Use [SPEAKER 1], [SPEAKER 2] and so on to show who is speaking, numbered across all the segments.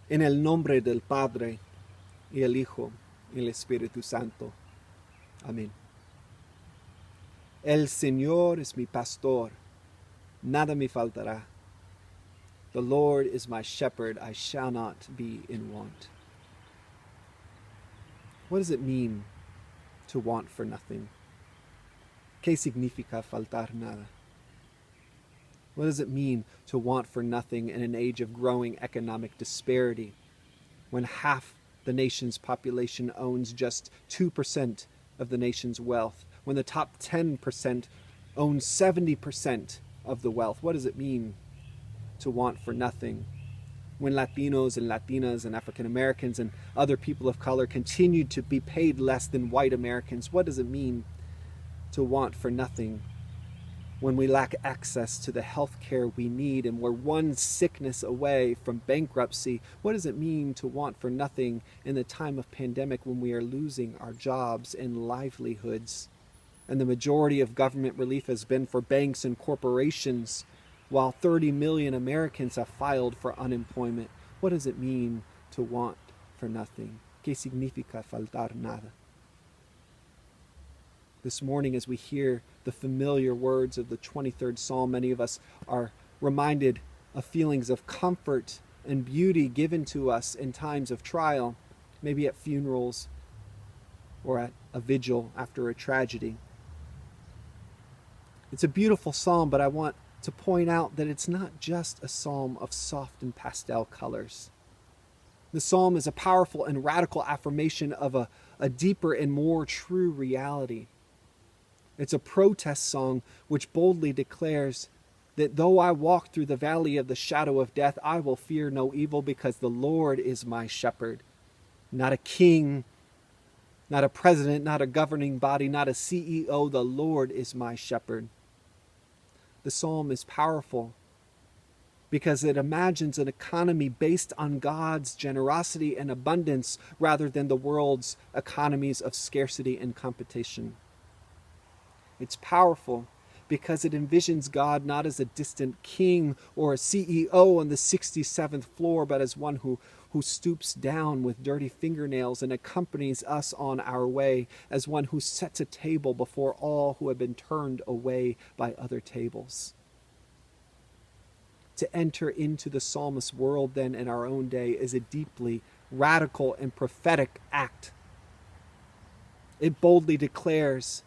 [SPEAKER 1] En el nombre del Padre, y el Hijo, y el Espíritu Santo. Amén. El Señor es mi pastor, nada me faltará. The Lord is my shepherd, I shall not be in want. What does it mean to want for nothing? ¿Qué significa faltar nada? What does it mean to want for nothing in an age of growing economic disparity, when half the nation's population owns just 2% of the nation's wealth, when the top 10% owns 70% of the wealth? What does it mean to want for nothing? When Latinos and Latinas and African Americans and other people of color continue to be paid less than white Americans, what does it mean to want for nothing? When we lack access to the health care we need and we're one sickness away from bankruptcy, what does it mean to want for nothing in the time of pandemic when we are losing our jobs and livelihoods? And the majority of government relief has been for banks and corporations, while 30 million Americans have filed for unemployment. What does it mean to want for nothing? ¿Qué significa faltar nada? This morning, as we hear the familiar words of the 23rd Psalm, many of us are reminded of feelings of comfort and beauty given to us in times of trial, maybe at funerals or at a vigil after a tragedy. It's a beautiful psalm, but I want to point out that it's not just a psalm of soft and pastel colors. The psalm is a powerful and radical affirmation of a deeper and more true reality. It's a protest song which boldly declares that though I walk through the valley of the shadow of death, I will fear no evil because the Lord is my shepherd. Not a king, not a president, not a governing body, not a CEO. The Lord is my shepherd. The psalm is powerful because it imagines an economy based on God's generosity and abundance rather than the world's economies of scarcity and competition. It's powerful because it envisions God not as a distant king or a CEO on the 67th floor, but as one who stoops down with dirty fingernails and accompanies us on our way, as one who sets a table before all who have been turned away by other tables. To enter into the psalmist's world then in our own day is a deeply radical and prophetic act. It boldly declares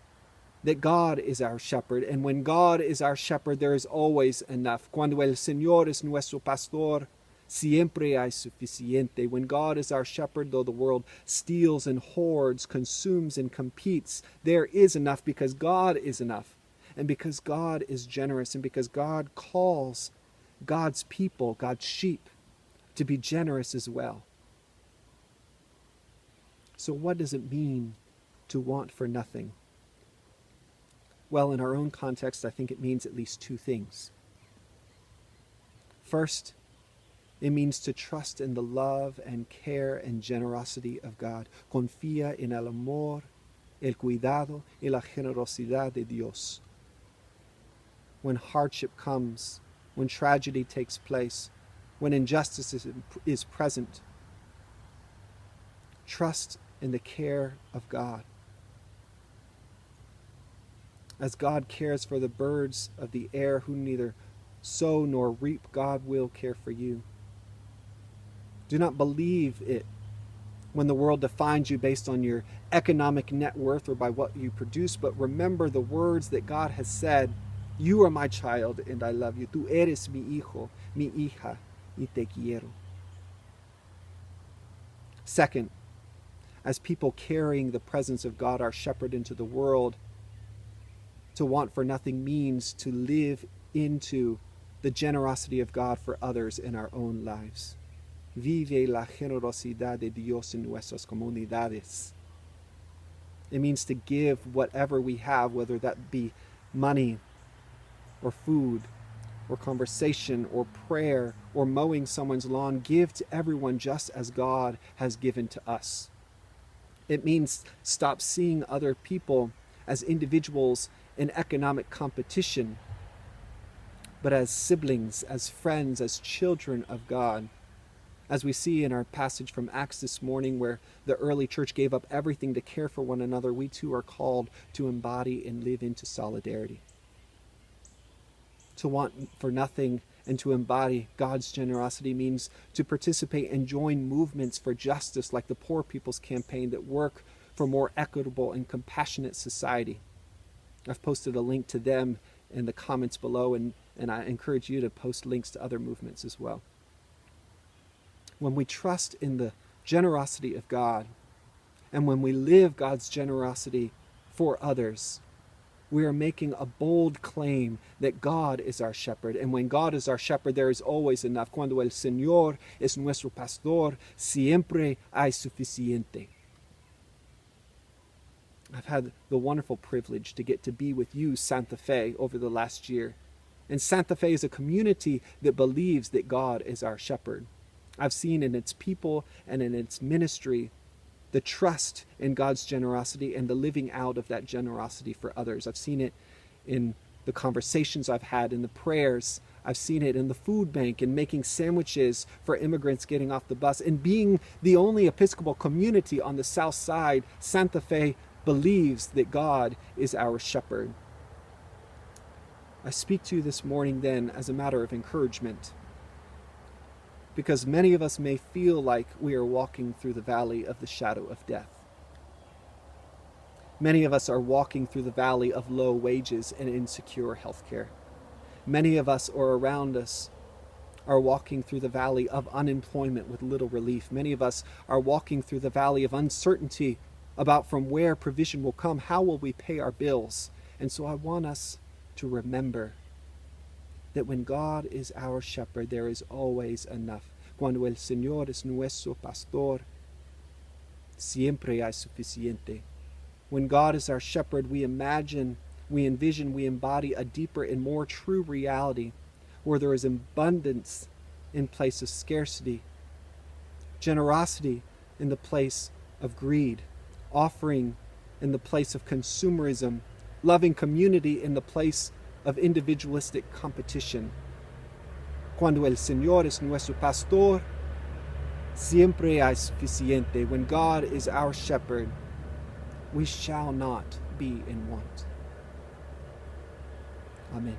[SPEAKER 1] that God is our shepherd, and when God is our shepherd, there is always enough. Cuando el Señor es nuestro pastor, siempre hay suficiente. When God is our shepherd, though the world steals and hoards, consumes and competes, there is enough because God is enough, and because God is generous, and because God calls God's people, God's sheep, to be generous as well. So what does it mean to want for nothing? Well, in our own context, I think it means at least two things. First, it means to trust in the love and care and generosity of God. Confía en el amor, el cuidado y la generosidad de Dios. When hardship comes, when tragedy takes place, when injustice is present, trust in the care of God. As God cares for the birds of the air who neither sow nor reap, God will care for you. Do not believe it when the world defines you based on your economic net worth or by what you produce, but remember the words that God has said. You are my child and I love you. Tú eres mi hijo, mi hija, y te quiero. Second, as people carrying the presence of God, our shepherd, into the world, to want for nothing means to live into the generosity of God for others in our own lives. Vive la generosidad de Dios en nuestras comunidades. It means to give whatever we have, whether that be money or food or conversation or prayer or mowing someone's lawn. Give to everyone just as God has given to us. It means stop seeing other people as individuals in economic competition, but as siblings, as friends, as children of God. As we see in our passage from Acts this morning, where the early church gave up everything to care for one another, we too are called to embody and live into solidarity. To want for nothing and to embody God's generosity means to participate and join movements for justice like the Poor People's Campaign that work for more equitable and compassionate society. I've posted a link to them in the comments below, and I encourage you to post links to other movements as well. When we trust in the generosity of God, and when we live God's generosity for others, we are making a bold claim that God is our shepherd. And when God is our shepherd, there is always enough. Cuando el Señor es nuestro pastor, siempre hay suficiente. I've had the wonderful privilege to get to be with you, Santa Fe, over the last year. And Santa Fe is a community that believes that God is our shepherd. I've seen in its people and in its ministry the trust in God's generosity and the living out of that generosity for others. I've seen it in the conversations I've had, in the prayers. I've seen it in the food bank, in making sandwiches for immigrants getting off the bus. And being the only Episcopal community on the south side, Santa Fe believes that God is our shepherd. I speak to you this morning then as a matter of encouragement, because many of us may feel like we are walking through the valley of the shadow of death. Many of us are walking through the valley of low wages and insecure health care. Many of us or around us are walking through the valley of unemployment with little relief. Many of us are walking through the valley of uncertainty about from where provision will come. How will we pay our bills? And so I want us to remember that when God is our shepherd, there is always enough. Cuando el Señor es nuestro pastor, siempre hay suficiente. When God is our shepherd, we imagine, we envision, we embody a deeper and more true reality where there is abundance in place of scarcity, generosity in the place of greed, offering in the place of consumerism, loving community in the place of individualistic competition. Cuando el Señor es nuestro pastor, siempre hay suficiente. When God is our shepherd, we shall not be in want. Amen.